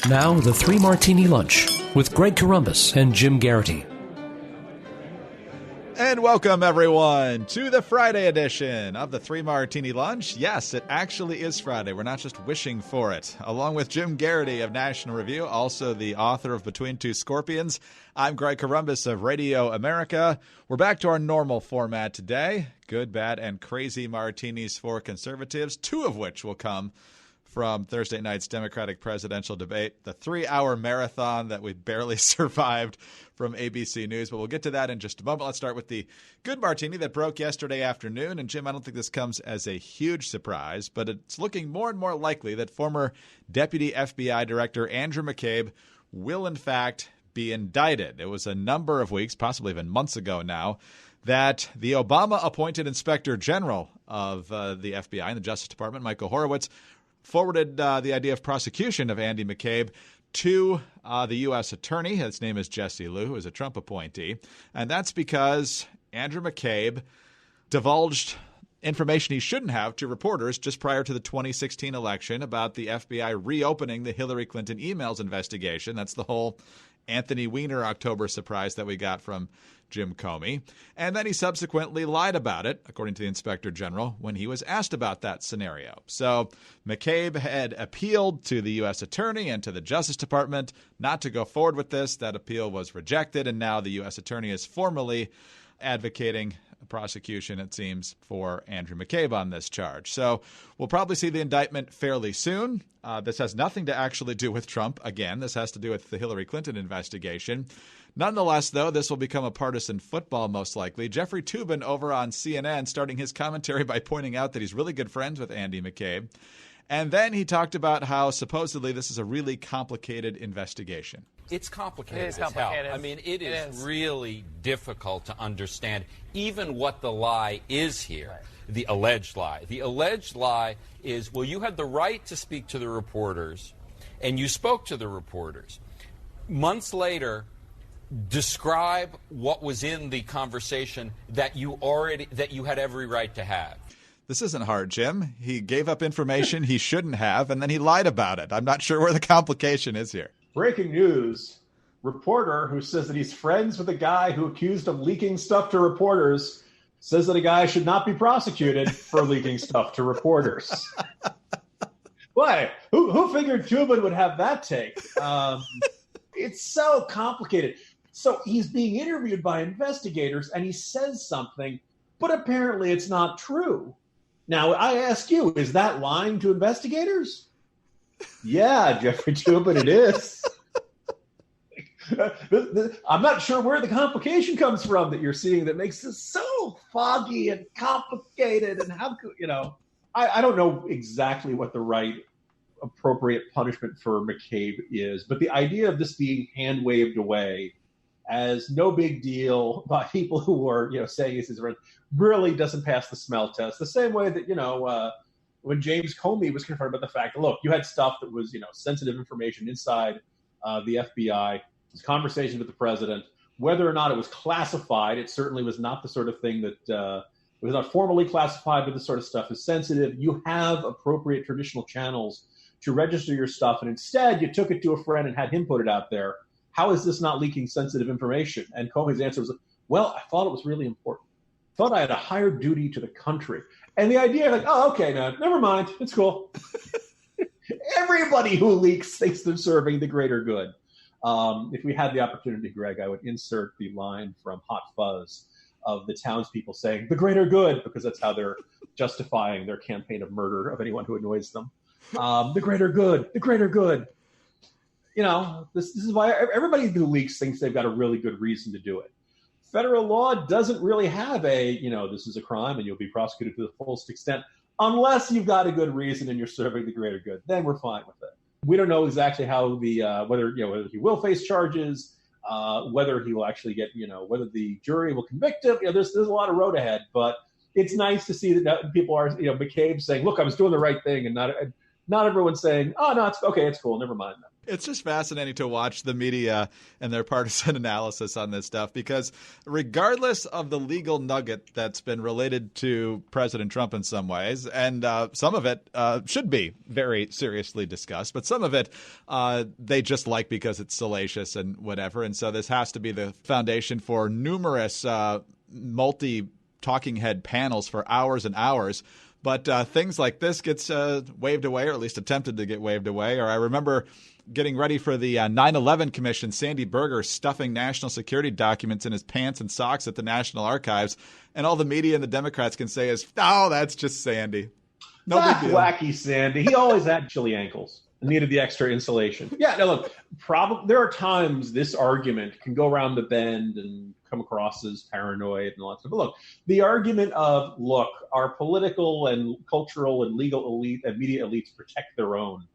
Now, the Three Martini Lunch with Greg Corombos and Jim Geraghty. And welcome, everyone, to the Friday edition of the Three Martini Lunch. Yes, it actually is Friday. We're not just wishing for it. Along with Jim Geraghty of National Review, also the author of Between Two Scorpions, I'm Greg Corombos of Radio America. We're back to our normal format today. Good, bad, and crazy martinis for conservatives, two of which will come from Thursday night's Democratic presidential debate, the 3-hour marathon that we barely survived from ABC News. But we'll get to that in just a moment. Let's start with the good martini that broke yesterday afternoon. And, Jim, I don't think this comes as a huge surprise, but it's looking more and more likely that former Deputy FBI Director Andrew McCabe will, in fact, be indicted. It was a number of weeks, possibly even months ago now, that the Obama-appointed Inspector General of the FBI and the Justice Department, Michael Horowitz, forwarded the idea of prosecution of Andy McCabe to the U.S. attorney. His name is Jesse Liu, who is a Trump appointee. And that's because Andrew McCabe divulged information he shouldn't have to reporters just prior to the 2016 election about the FBI reopening the Hillary Clinton emails investigation. That's the whole Anthony Weiner October surprise that we got from Jim Comey. And then he subsequently lied about it, according to the Inspector General, when he was asked about that scenario. So McCabe had appealed to the U.S. Attorney and to the Justice Department not to go forward with this. That appeal was rejected, and now the U.S. Attorney is formally advocating a prosecution, it seems, for Andrew McCabe on this charge. So we'll probably see the indictment fairly soon. This has nothing to actually do with Trump. Again, this has to do with the Hillary Clinton investigation. Nonetheless, though, this will become a partisan football most likely. Jeffrey Toobin over on CNN starting his commentary by pointing out that he's really good friends with Andy McCabe. And then he talked about how supposedly this is a really complicated investigation. It's complicated. It is complicated. I mean, it is really difficult to understand even what the lie is here, right. The alleged lie. The alleged lie is, well, you had the right to speak to the reporters, and you spoke to the reporters. Months later, describe what was in the conversation that you had every right to have. This isn't hard, Jim. He gave up information he shouldn't have, and then he lied about it. I'm not sure where the complication is here. Breaking news. Reporter who says that he's friends with a guy who accused of leaking stuff to reporters says that a guy should not be prosecuted for leaking stuff to reporters. Why? Who figured Toobin would have that take? It's so complicated. So he's being interviewed by investigators, and he says something, but apparently it's not true. Now, I ask you, is that lying to investigators? Yeah, Jeffrey Toobin, it is. I'm not sure where the complication comes from that you're seeing that makes this so foggy and complicated. And how could, I don't know exactly what the right appropriate punishment for McCabe is, but the idea of this being hand waved away as no big deal by people who are, saying this is really doesn't pass the smell test. The same way that, when James Comey was confronted about the fact that, look, you had stuff that was, sensitive information inside the FBI, his conversation with the president, whether or not it was classified, it certainly was not the sort of thing that it was not formally classified, but this sort of stuff is sensitive. You have appropriate traditional channels to register your stuff, and instead you took it to a friend and had him put it out there. How is this not leaking sensitive information? And Comey's answer was, well, I thought it was really important. I thought I had a higher duty to the country. And the idea, okay, no, never mind. It's cool. Everybody who leaks thinks they're serving the greater good. If we had the opportunity, Greg, I would insert the line from Hot Fuzz of the townspeople saying the greater good, because that's how they're justifying their campaign of murder of anyone who annoys them. The greater good, the greater good. This is why everybody who leaks thinks they've got a really good reason to do it. Federal law doesn't really have this is a crime and you'll be prosecuted to the fullest extent unless you've got a good reason and you're serving the greater good. Then we're fine with it. We don't know exactly how whether he will face charges, whether he will actually get, whether the jury will convict him. There's a lot of road ahead, but it's nice to see that people are, McCabe saying, look, I was doing the right thing, and not everyone saying, oh, no, it's okay, it's cool, never mind that. It's just fascinating to watch the media and their partisan analysis on this stuff, because regardless of the legal nugget that's been related to President Trump in some ways, and some of it should be very seriously discussed, but some of it they just like because it's salacious and whatever. And so this has to be the foundation for numerous multi-talking head panels for hours and hours. But things like this gets waved away, or at least attempted to get waved away. Or I remember getting ready for the 9/11 Commission, Sandy Berger stuffing national security documents in his pants and socks at the National Archives. And all the media and the Democrats can say is, oh, that's just Sandy. No big deal. Wacky Sandy. He always had chilly ankles and needed the extra insulation. Yeah, no, look, there are times this argument can go around the bend and come across as paranoid and all that stuff. But look, the argument of, look, our political and cultural and legal elite and media elites protect their own.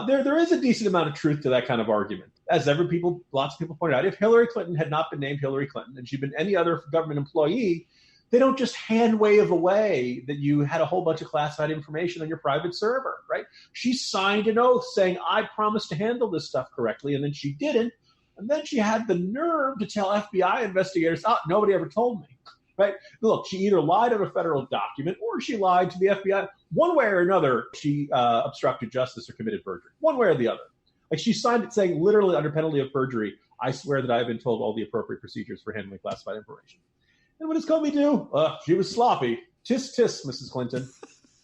There is a decent amount of truth to that kind of argument. As lots of people pointed out, if Hillary Clinton had not been named Hillary Clinton and she'd been any other government employee, they don't just hand wave away that you had a whole bunch of classified information on your private server, right? She signed an oath saying, I promised to handle this stuff correctly, and then she didn't. And then she had the nerve to tell FBI investigators, nobody ever told me. Right? Look, she either lied on a federal document or she lied to the FBI. One way or another, she obstructed justice or committed perjury. One way or the other. Like, she signed it saying, literally under penalty of perjury, I swear that I have been told all the appropriate procedures for handling classified information. And what does Comey do? She was sloppy. Tis, tis, Mrs. Clinton.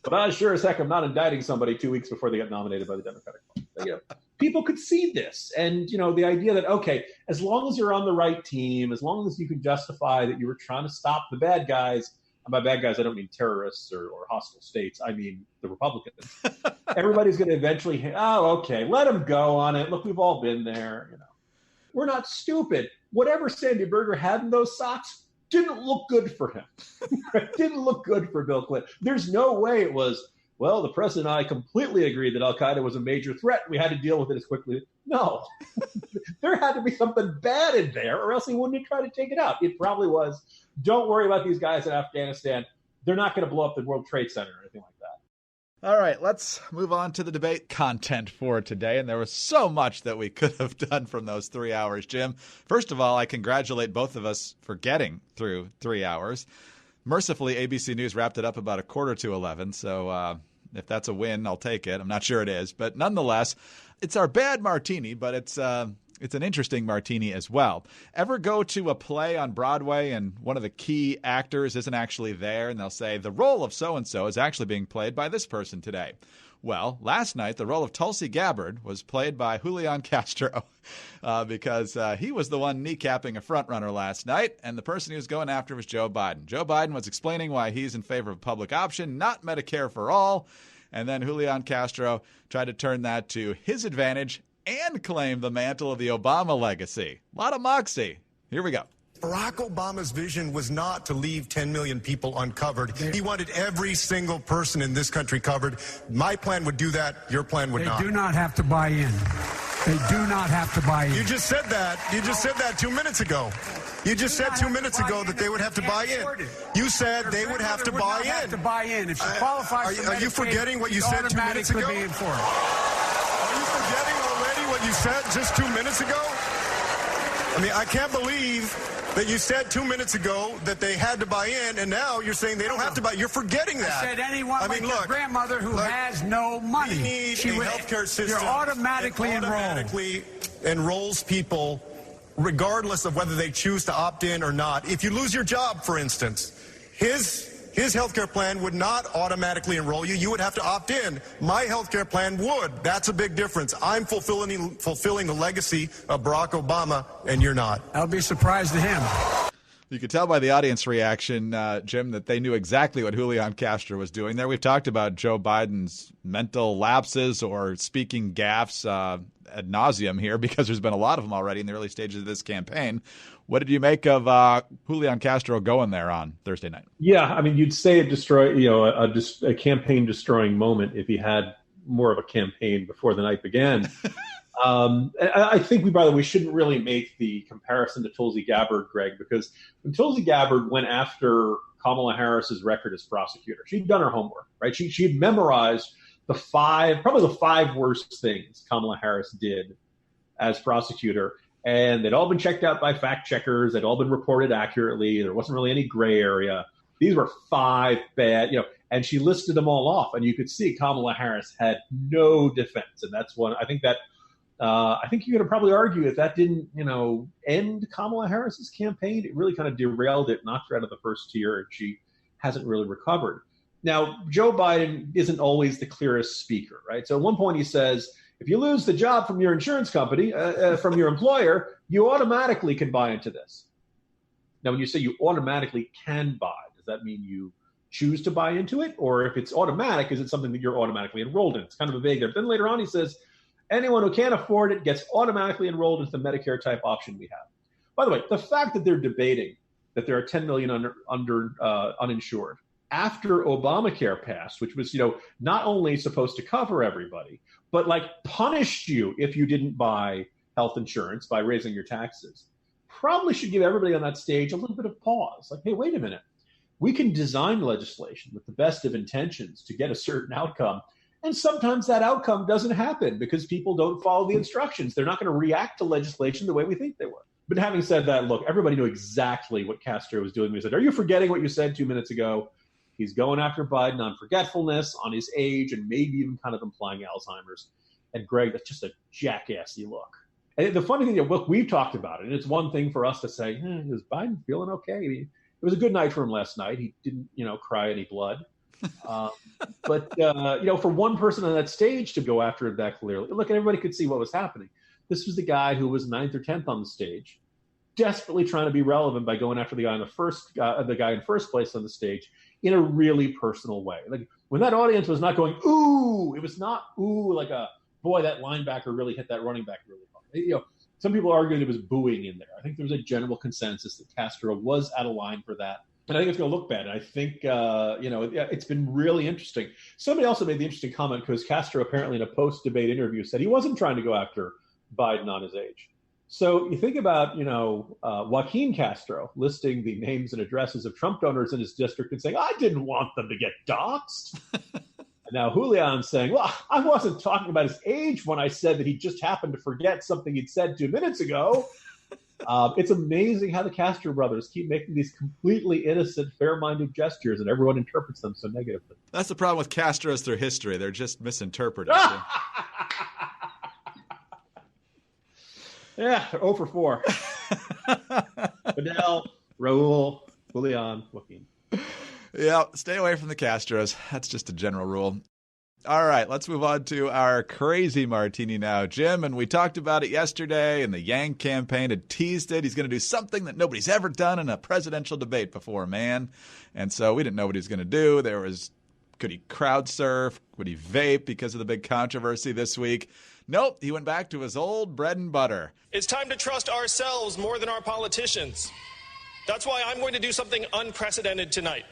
But I sure as heck am not indicting somebody 2 weeks before they get nominated by the Democratic Party. People could see this. And, the idea that, okay, as long as you're on the right team, as long as you can justify that you were trying to stop the bad guys, and by bad guys, I don't mean terrorists or hostile states. I mean the Republicans. Everybody's going to eventually, okay, let them go on it. Look, we've all been there. We're not stupid. Whatever Sandy Berger had in those socks didn't look good for him. Didn't look good for Bill Clinton. There's no way it was, well, the president and I completely agreed that al-Qaeda was a major threat. We had to deal with it as quickly. No. There had to be something bad in there, or else he wouldn't have tried to take it out. It probably was, don't worry about these guys in Afghanistan. They're not going to blow up the World Trade Center or anything like that. All right, let's move on to the debate content for today. And there was so much that we could have done from those 3 hours, Jim. First of all, I congratulate both of us for getting through 3 hours. Mercifully, ABC News wrapped it up about 11:45. So if that's a win, I'll take it. I'm not sure it is. But nonetheless, it's our bad martini, but it's an interesting martini as well. Ever go to a play on Broadway and one of the key actors isn't actually there, and they'll say, the role of so-and-so is actually being played by this person today? Well, last night, the role of Tulsi Gabbard was played by Julian Castro because he was the one kneecapping a frontrunner last night, and the person he was going after was Joe Biden. Joe Biden was explaining why he's in favor of public option, not Medicare for all, and then Julian Castro tried to turn that to his advantage and claim the mantle of the Obama legacy. A lot of moxie. Here we go. Barack Obama's vision was not to leave 10 million people uncovered. He wanted every single person in this country covered. My plan would do that. Your plan would not. They do not have to buy in. They do not have to buy in. You just said that. You just said that 2 minutes ago. You just said 2 minutes ago that they would have to buy in. You said they would have to buy in. Have to buy in. If she qualifies for Medicaid, are you forgetting what you said 2 minutes ago? Are you forgetting already what you said just 2 minutes ago? I mean, I can't believe that you said 2 minutes ago that they had to buy in, and now you're saying they don't have to buy. You're forgetting that. I said anyone like your grandmother who has no money. We need a healthcare system. You're automatically enrolls people regardless of whether they choose to opt in or not. If you lose your job, for instance, his health care plan would not automatically enroll you. You would have to opt in. My health care plan would. That's a big difference. I'm fulfilling the legacy of Barack Obama, and you're not. I'll be surprised to him. You could tell by the audience reaction, Jim, that they knew exactly what Julian Castro was doing there. We've talked about Joe Biden's mental lapses or speaking gaffes ad nauseum here because there's been a lot of them already in the early stages of this campaign. What did you make of Julian Castro going there on Thursday night? Yeah, I mean, you'd say a campaign-destroying moment if he had more of a campaign before the night began. I think we shouldn't really make the comparison to Tulsi Gabbard, Greg, because when Tulsi Gabbard went after Kamala Harris's record as prosecutor, she'd done her homework, right? She'd memorized probably the five worst things Kamala Harris did as prosecutor. And they'd all been checked out by fact checkers. They'd all been reported accurately. There wasn't really any gray area. These were 5 bad, and she listed them all off. And you could see Kamala Harris had no defense. And that's one, I think you could probably argue that didn't, end Kamala Harris's campaign. It really kind of derailed it, knocked her out of the first tier, and she hasn't really recovered. Now, Joe Biden isn't always the clearest speaker, right? So at one point he says, if you lose the job from your insurance company, from your employer, you automatically can buy into this. Now, when you say you automatically can buy, does that mean you choose to buy into it? Or if it's automatic, is it something that you're automatically enrolled in? It's kind of a vague there. But then later on he says, anyone who can't afford it gets automatically enrolled into the Medicare type option we have. By the way, the fact that they're debating that there are 10 million uninsured after Obamacare passed, which was, not only supposed to cover everybody, but punished you if you didn't buy health insurance by raising your taxes, probably should give everybody on that stage a little bit of pause. Hey, wait a minute. We can design legislation with the best of intentions to get a certain outcome. And sometimes that outcome doesn't happen because people don't follow the instructions. They're not going to react to legislation the way we think they would. But having said that, look, everybody knew exactly what Castro was doing. He said, are you forgetting what you said 2 minutes ago? He's going after Biden on forgetfulness, on his age, and maybe even kind of implying Alzheimer's. And Greg, that's just a jackassy look. And the funny thing, look, we've talked about it, and it's one thing for us to say, is Biden feeling okay? I mean, it was a good night for him last night. He didn't, cry any blood. But for one person on that stage to go after it that clearly, look, everybody could see what was happening. This was the guy who was 9th or 10th on the stage, desperately trying to be relevant by going after the guy in first place on the stage in a really personal way. Like when that audience was not going, ooh, it was not, ooh, like a, boy, that linebacker really hit that running back really hard. Some people argued it was booing in there. I think there was a general consensus that Castro was out of line for that. And I think it's going to look bad. I think, it's been really interesting. Somebody also made the interesting comment because Castro apparently in a post-debate interview said he wasn't trying to go after Biden on his age. So you think about, Joaquin Castro listing the names and addresses of Trump donors in his district and saying, I didn't want them to get doxxed. And now Julian saying, well, I wasn't talking about his age when I said that he just happened to forget something he'd said 2 minutes ago. It's amazing how the Castro brothers keep making these completely innocent, fair-minded gestures, and everyone interprets them so negatively. That's the problem with Castros through history. They're just misinterpreted. Yeah, they're 0 for 4. Fidel, Raul, Julian, Joaquin. Yeah, stay away from the Castros. That's just a general rule. All right, let's move on to our crazy martini now, Jim. And we talked about it yesterday, and the Yang campaign had teased it. He's going to do something that nobody's ever done in a presidential debate before, man. And so we didn't know what he was going to do. Could he crowd surf? Would he vape because of the big controversy this week? Nope, he went back to his old bread and butter. It's time to trust ourselves more than our politicians. That's why I'm going to do something unprecedented tonight.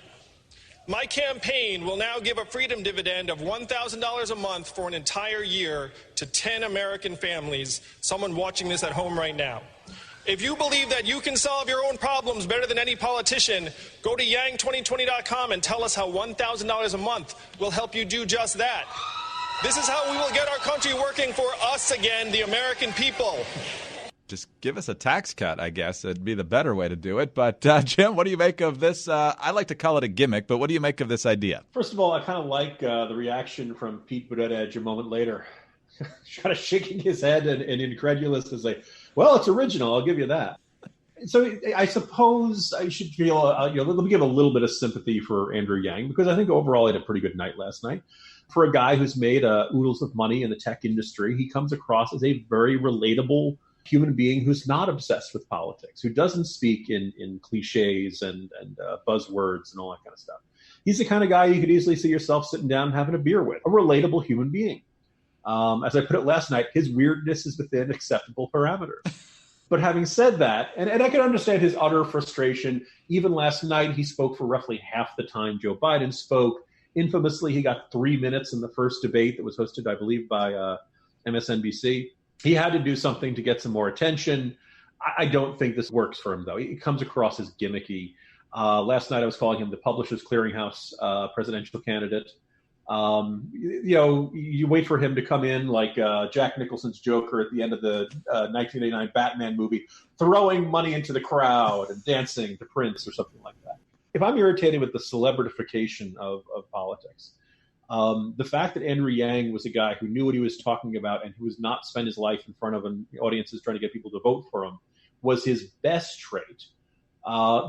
My campaign will now give a freedom dividend of $1,000 a month for an entire year to 10 American families, someone watching this at home right now. If you believe that you can solve your own problems better than any politician, go to yang2020.com and tell us how $1,000 a month will help you do just that. This is how we will get our country working for us again, the American people. Just give us a tax cut, I guess. It'd be the better way to do it. But, Jim, what do you make of this? I like to call it a gimmick, but what do you make of this idea? First of all, I kind of like the reaction from Pete Buttigieg a moment later. Kind of shaking his head and incredulous to say, well, it's original. I'll give you that. So I suppose I should feel, let me give a little bit of sympathy for Andrew Yang, because I think overall he had a pretty good night last night. For a guy who's made oodles of money in the tech industry, he comes across as a very relatable human being who's not obsessed with politics, who doesn't speak in cliches and buzzwords and all that kind of stuff. He's the kind of guy you could easily see yourself sitting down and having a beer with, a relatable human being. As I put it last night, his weirdness is within acceptable parameters. But having said that, and I can understand his utter frustration, even last night he spoke for roughly half the time Joe Biden spoke. Infamously, he got 3 minutes in the first debate that was hosted, I believe, by MSNBC. He had to do something to get some more attention. I don't think this works for him, though. It comes across as gimmicky. Last night I was calling him the Publishers Clearinghouse presidential candidate. You wait for him to come in like Jack Nicholson's Joker at the end of the 1989 Batman movie, throwing money into the crowd and dancing to Prince or something like that. If I'm irritated with the celebritification of politics, the fact that Andrew Yang was a guy who knew what he was talking about and who was not spent his life in front of audiences trying to get people to vote for him was his best trait.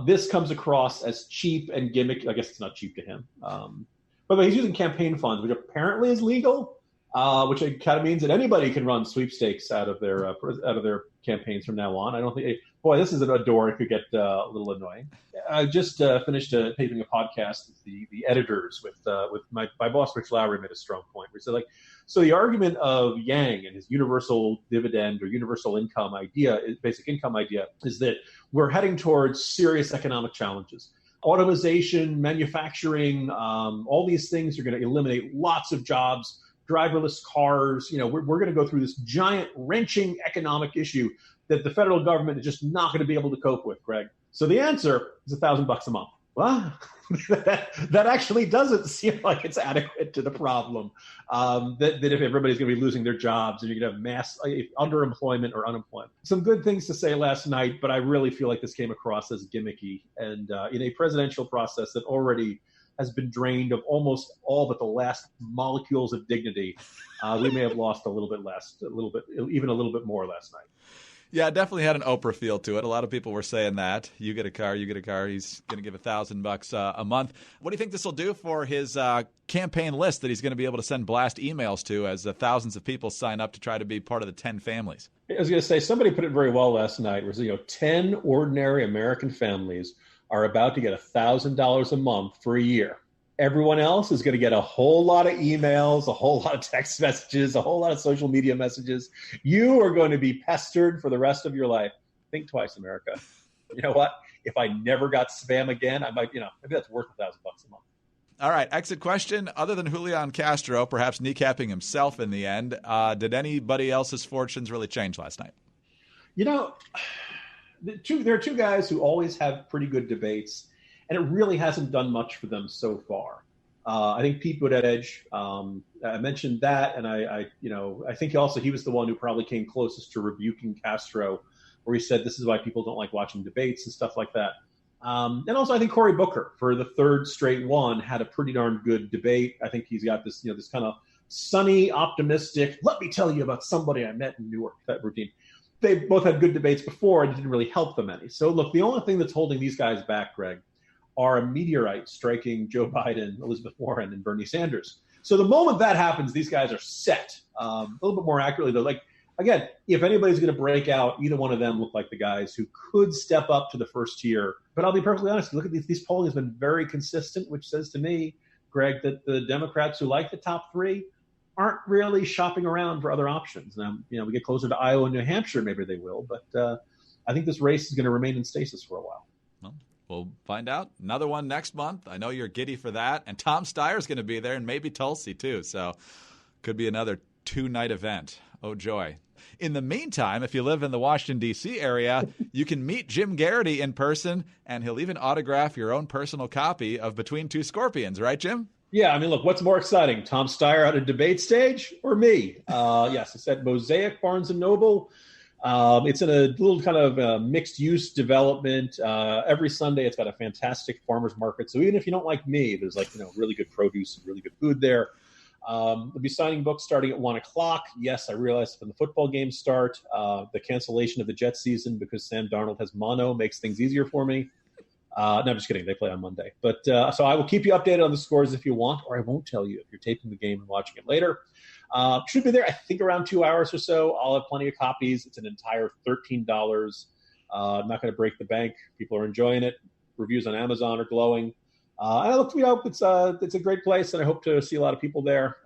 This comes across as cheap and gimmick. I guess it's not cheap to him. But he's using campaign funds, which apparently is legal, which kind of means that anybody can run sweepstakes out of their campaigns from now on. I don't think. Boy, this is a door. It could get a little annoying. I just finished taping a podcast with the editors with my boss Rich Lowry made a strong point. Where he said so the argument of Yang and his universal dividend or universal income idea, basic income idea, is that we're heading towards serious economic challenges. Automation, manufacturing, all these things are going to eliminate lots of jobs, driverless cars. We're going to go through this giant wrenching economic issue that the federal government is just not going to be able to cope with, Greg. So the answer is $1,000 a month. Well, that actually doesn't seem like it's adequate to the problem. That if everybody's going to be losing their jobs and you're going to have mass underemployment or unemployment. Some good things to say last night, but I really feel like this came across as gimmicky. And in a presidential process that already has been drained of almost all but the last molecules of dignity, we may have lost a little bit even a little bit more last night. Yeah, it definitely had an Oprah feel to it. A lot of people were saying that. You get a car, you get a car. He's going to give $1,000 a month. What do you think this will do for his campaign list that he's going to be able to send blast emails to as thousands of people sign up to try to be part of the 10 families? I was going to say, somebody put it very well last night. Was 10 ordinary American families are about to get $1,000 a month for a year. Everyone else is going to get a whole lot of emails, a whole lot of text messages, a whole lot of social media messages. You are going to be pestered for the rest of your life. Think twice, America. You know what? If I never got spam again, I might, maybe that's worth $1,000 a month. All right. Exit question. Other than Julian Castro, perhaps kneecapping himself in the end, did anybody else's fortunes really change last night? There are two guys who always have pretty good debates. And it really hasn't done much for them so far. I think Pete Buttigieg, I mentioned that, and I think he was the one who probably came closest to rebuking Castro, where he said this is why people don't like watching debates and stuff like that. And also, I think Cory Booker, for the third straight one, had a pretty darn good debate. I think he's got this kind of sunny, optimistic, let me tell you about somebody I met in Newark, that routine. They both had good debates before, and it didn't really help them any. So look, the only thing that's holding these guys back, Greg, are a meteorite striking Joe Biden, Elizabeth Warren, and Bernie Sanders. So the moment that happens, these guys are set. A little bit more accurately, though, again, if anybody's going to break out, either one of them look like the guys who could step up to the first tier. But I'll be perfectly honest, look at these polling has been very consistent, which says to me, Greg, that the Democrats who like the top three aren't really shopping around for other options. Now, we get closer to Iowa and New Hampshire, maybe they will. But I think this race is going to remain in stasis for a while. Well, we'll find out. Another one next month. I know you're giddy for that. And Tom Steyer's going to be there, and maybe Tulsi, too. So could be another 2-night event. Oh, joy. In the meantime, if you live in the Washington, D.C. area, you can meet Jim Geraghty in person, and he'll even autograph your own personal copy of Between Two Scorpions. Right, Jim? Yeah, look, what's more exciting, Tom Steyer on a debate stage or me? Yes, it's at Mosaic Barnes & Noble. It's in a little kind of mixed-use development. Every Sunday, it's got a fantastic farmer's market. So even if you don't like me, there's really good produce and really good food there. We'll be signing books starting at 1 o'clock. Yes, I realize when the football games start, the cancellation of the Jets season because Sam Darnold has mono makes things easier for me. No, I'm just kidding. They play on Monday. But so I will keep you updated on the scores if you want, or I won't tell you if you're taping the game and watching it later. Should be there, I think, around 2 hours or so. I'll have plenty of copies. It's an entire $13. I'm not going to break the bank. People are enjoying it. Reviews on Amazon are glowing. And I hope it's a great place, and I hope to see a lot of people there.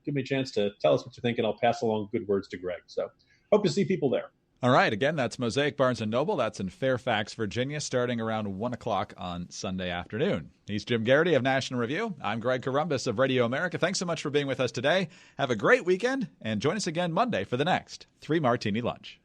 Give me a chance to tell us what you think, and I'll pass along good words to Greg. So hope to see people there. All right. Again, that's Mosaic Barnes & Noble. That's in Fairfax, Virginia, starting around 1 o'clock on Sunday afternoon. He's Jim Geraghty of National Review. I'm Greg Corombos of Radio America. Thanks so much for being with us today. Have a great weekend, and join us again Monday for the next 3 Martini Lunch.